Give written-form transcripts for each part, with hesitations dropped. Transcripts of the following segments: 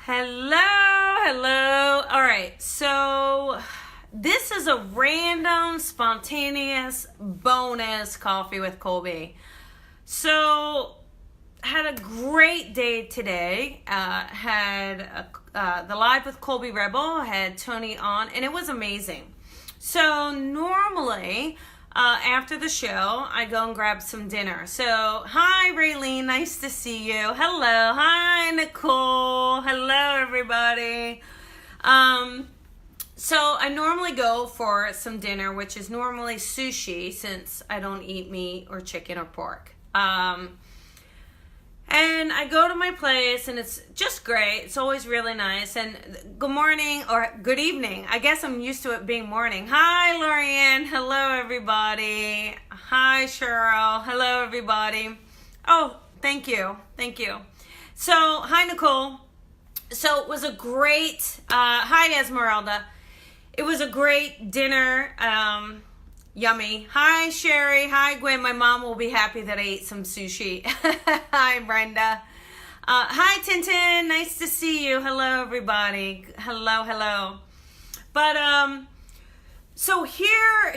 Hello. All right, so this is a random, spontaneous bonus coffee with Colby. So, had a great day today. The live with Colby Rebel. Had Tony on, and it was amazing. So normally, after the show, I go and grab some dinner. So, hi Raylene, nice to see you. Hello, hi Nicole. Hello everybody. So I normally go for some dinner, which is normally sushi, since I don't eat meat or chicken or pork. And I go to my place, and it's just great. It's always really nice. And good morning, or good evening. I guess I'm used to it being morning. Hi, Lorianne. Hello, everybody. Hi, Cheryl. Hello, everybody. Oh, thank you. So, hi, Nicole. So, it was a great, hi, Esmeralda. It was a great dinner. Yummy. Hi, Sherry. Hi, Gwen. My mom will be happy that I ate some sushi. Hi, Brenda. Hi, Tintin. Nice to see you. Hello, everybody. Hello. But, so here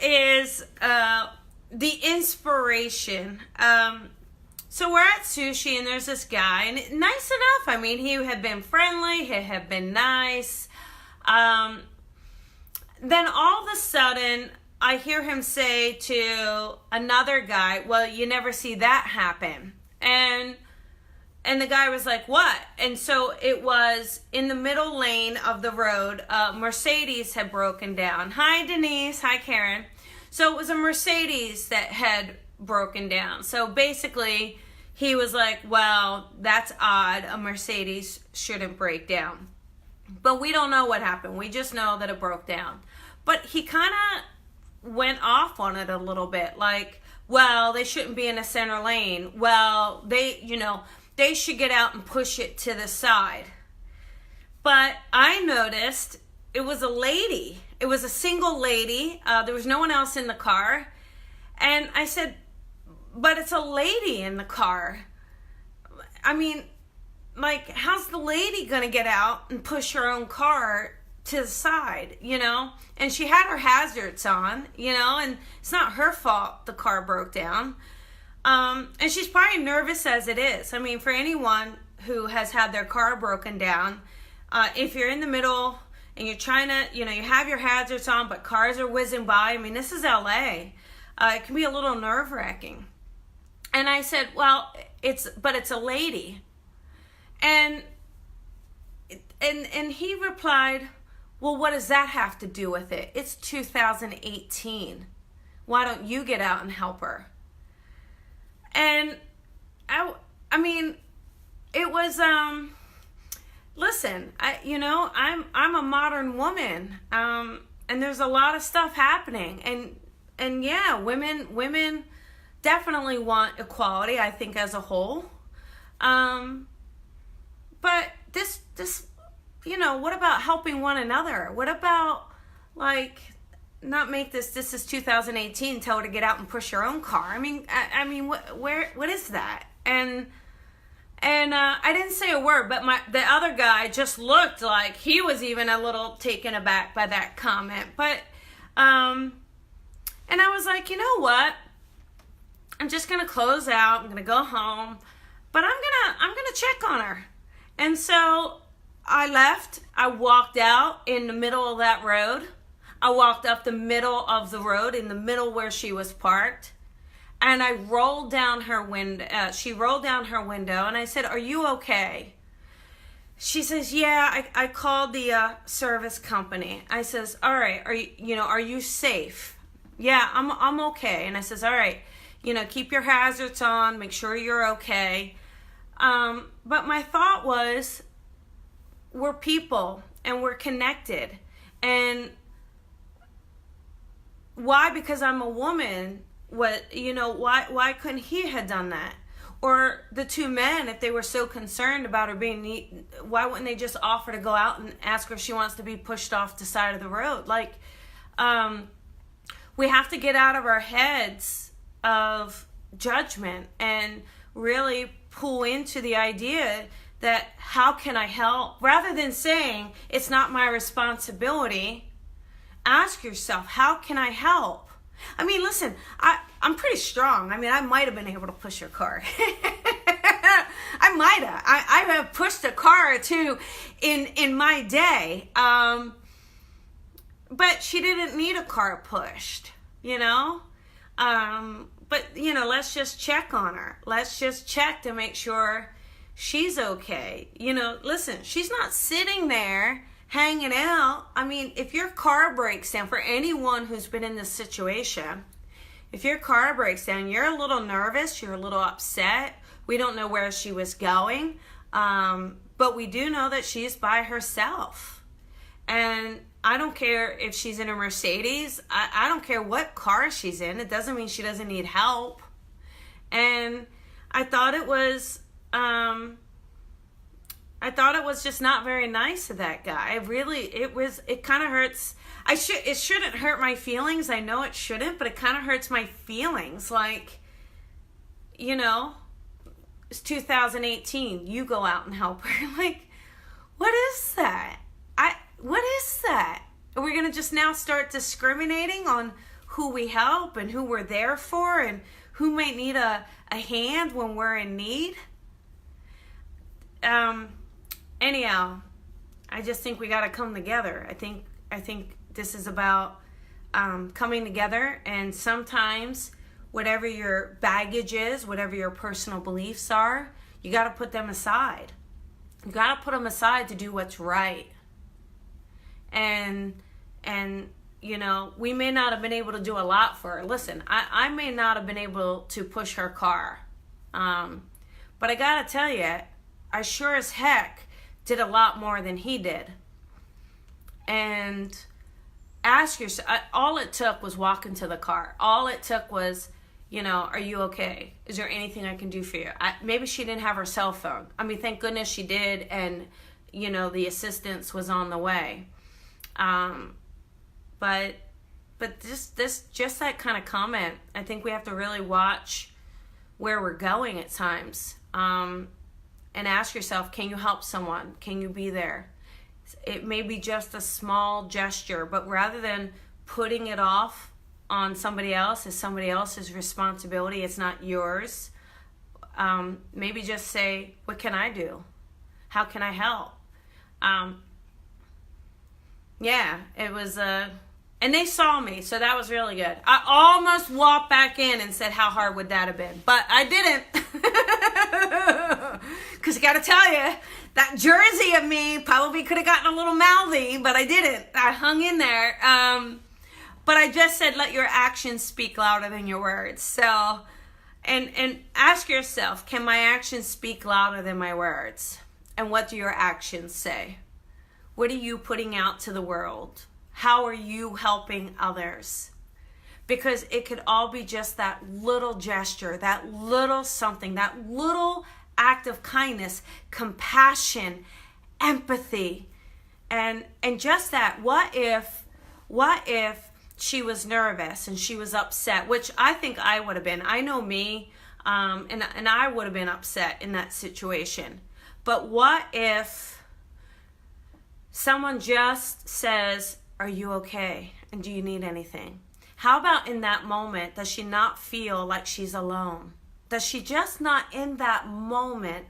is, the inspiration. So we're at sushi, and there's this guy, and nice enough. I mean, he had been friendly. He had been nice. Then all of a sudden, I hear him say to another guy, well, you never see that happen. And the guy was like, what? And so it was in the middle lane of the road. Mercedes had broken down. Hi, Denise. Hi, Karen. So it was a Mercedes that had broken down. So basically, he was like, well, that's odd. A Mercedes shouldn't break down. But we don't know what happened. We just know that it broke down. But he kind of went off on it a little bit, like, well, they shouldn't be in a center lane. Well, they should get out and push it to the side. But I noticed it was a lady. It was a single lady. There was no one else in the car. And I said, but it's a lady in the car. I mean, like, how's the lady gonna get out and push her own car to the side, and she had her hazards on, and it's not her fault the car broke down. And she's probably nervous as it is. I mean, for anyone who has had their car broken down, if you're in the middle and you're trying to, you have your hazards on, but cars are whizzing by. I mean, this is LA. It can be a little nerve-wracking. And I said, well, it's a lady. And he replied, well, what does that have to do with it? It's 2018. Why don't you get out and help her? And I mean, it was, listen, I'm a modern woman. And there's a lot of stuff happening. And yeah, women definitely want equality, I think, as a whole. But this, what about helping one another? What about, like, not make this is 2018, tell her to get out and push her own car? I mean, what is that? And I didn't say a word, but the other guy just looked like he was even a little taken aback by that comment. But, and I was like, you know what? I'm just going to close out. I'm going to go home, but I'm going to check on her. And so I left. I walked out in the middle of that road. I walked up the middle of the road, in the middle where she was parked. And I rolled down her window. She rolled down her window, and I said, are you okay? She says, yeah, I called the service company. I says, all right, are you safe? Yeah, I'm okay. And I says, all right, keep your hazards on, make sure you're okay. But my thought was, we're people and we're connected. And why? Because I'm a woman. Why couldn't he have done that? Or the two men, if they were so concerned about her being neat, why wouldn't they just offer to go out and ask her if she wants to be pushed off the side of the road? Like, we have to get out of our heads of judgment and really pull into the idea that how can I help? Rather than saying it's not my responsibility, ask yourself, how can I help? I mean, listen, I'm pretty strong. I mean, I might have been able to push your car. I might have. I have pushed a car or two in my day. But she didn't need a car pushed, you know? But, you know, let's just check on her. Let's just check to make sure she's okay. You know, listen, she's not sitting there hanging out. I mean, if your car breaks down, for anyone who's been in this situation, if your car breaks down, you're a little nervous, you're a little upset. We don't know where she was going, but we do know that she's by herself. And I don't care if she's in a Mercedes. I don't care what car she's in. It doesn't mean she doesn't need help. And I thought it was just not very nice of that guy. It kind of hurts. It shouldn't hurt my feelings. I know it shouldn't, but it kind of hurts my feelings. Like, you know, it's 2018. You go out and help her. Like, what is that? What is that? Are we going to just now start discriminating on who we help and who we're there for and who might need a hand when we're in need? Anyhow, I just think we got to come together. I think this is about coming together, and sometimes whatever your baggage is, whatever your personal beliefs are, you got to put them aside. You got to put them aside to do what's right. And you know, we may not have been able to do a lot for her. Listen, I may not have been able to push her car. But I got to tell you, I sure as heck did a lot more than he did. And ask yourself, all it took was walking to the car. All it took was, you know, are you okay? Is there anything I can do for you? Maybe she didn't have her cell phone. I mean, thank goodness she did. And, you know, the assistance was on the way. But just that kind of comment, I think we have to really watch where we're going at times. And ask yourself, can you help someone? Can you be there? It may be just a small gesture, but rather than putting it off on somebody else as somebody else's responsibility, it's not yours. Maybe just say, what can I do? How can I help? Yeah, it was, and they saw me, so that was really good. I almost walked back in and said, how hard would that have been? But I didn't. Because I got to tell you, that jersey of me probably could have gotten a little mouthy, but I didn't. I hung in there. But I just said, let your actions speak louder than your words. So, and ask yourself, can my actions speak louder than my words? And what do your actions say? What are you putting out to the world? How are you helping others? Because it could all be just that little gesture, that little something, that little act of kindness, compassion, empathy. And just that, what if she was nervous and she was upset, which I think I would have been. I know me, and I would have been upset in that situation. But what if someone just says, are you okay? And do you need anything? How about in that moment, does she not feel like she's alone? Does she just not in that moment,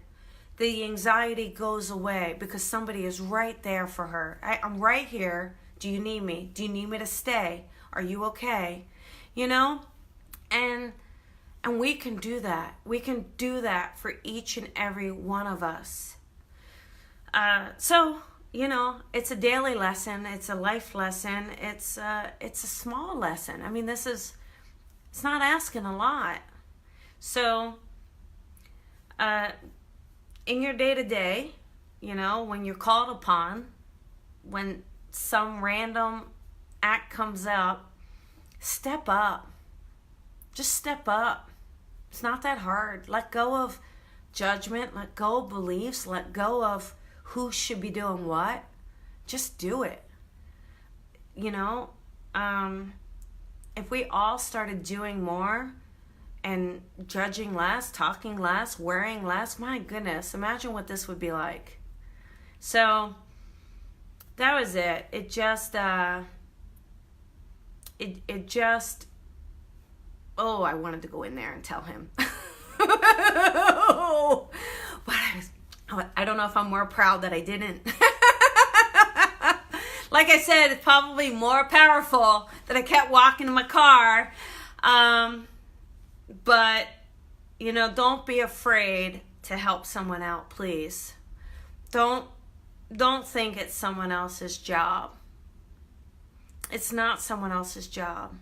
the anxiety goes away because somebody is right there for her? I'm right here. Do you need me? Do you need me to stay? Are you okay? You know? And we can do that. We can do that for each and every one of us. So, you know, it's a daily lesson. It's a life lesson. It's a small lesson. I mean, it's not asking a lot. So, in your day-to-day, you know, when you're called upon, when some random act comes up, step up. Just step up. It's not that hard. Let go of judgment. Let go of beliefs. Let go of who should be doing what. Just do it. You know, if we all started doing more, and judging less, talking less, wearing less. My goodness, imagine what this would be like. So that was it. It just oh, I wanted to go in there and tell him. But I don't know if I'm more proud that I didn't. Like I said, it's probably more powerful that I kept walking to my car. But, don't be afraid to help someone out, please. Don't think it's someone else's job. It's not someone else's job.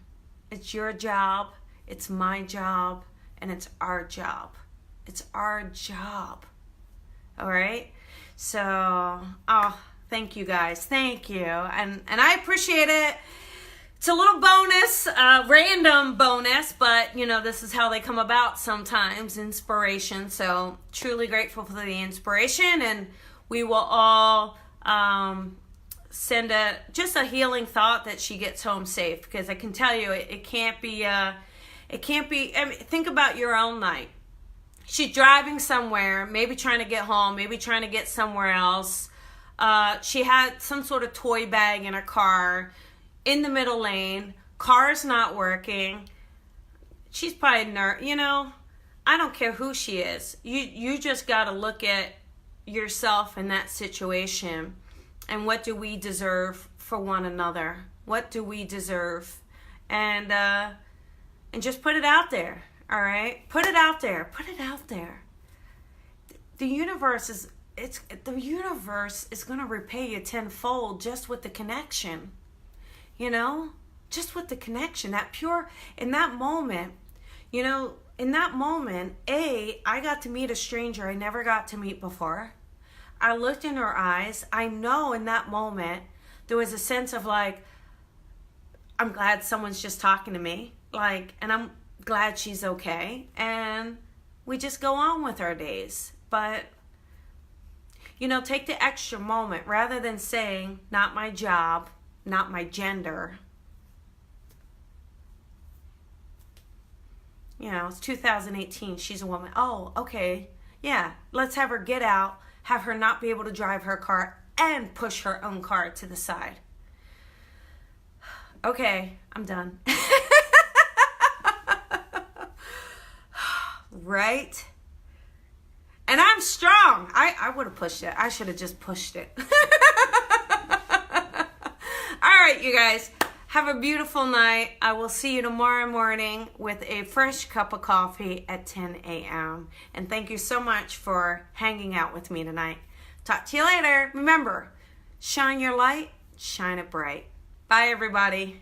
It's your job, it's my job, and it's our job. It's our job. All right? So, thank you guys. Thank you. And I appreciate it. It's a little bonus, random bonus, but, this is how they come about sometimes, inspiration. So, truly grateful for the inspiration, and we will all send just a healing thought that she gets home safe, because I can tell you it can't be, I mean, think about your own night. She's driving somewhere, maybe trying to get home, maybe trying to get somewhere else. She had some sort of toy bag in her car in the middle lane. Car's not working. She's probably I don't care who she is. You just got to look at yourself in that situation, and what do we deserve for one another? What do we deserve? And just put it out there. All right, put it out there. Put it out there. The universe is going to repay you tenfold just with the connection. Just with the connection, that pure, in that moment, I got to meet a stranger I never got to meet before. I looked in her eyes. I know in that moment, there was a sense of like, I'm glad someone's just talking to me. And I'm glad she's okay. And we just go on with our days. But, take the extra moment rather than saying, not my job, not my gender. It's 2018. She's a woman. Oh, okay. Yeah, let's have her get out, have her not be able to drive her car, and push her own car to the side. Okay, I'm done. Right? And I'm strong. I would have pushed it. I should have just pushed it. All right, you guys. Have a beautiful night. I will see you tomorrow morning with a fresh cup of coffee at 10 a.m. And thank you so much for hanging out with me tonight. Talk to you later. Remember, shine your light, shine it bright. Bye, everybody.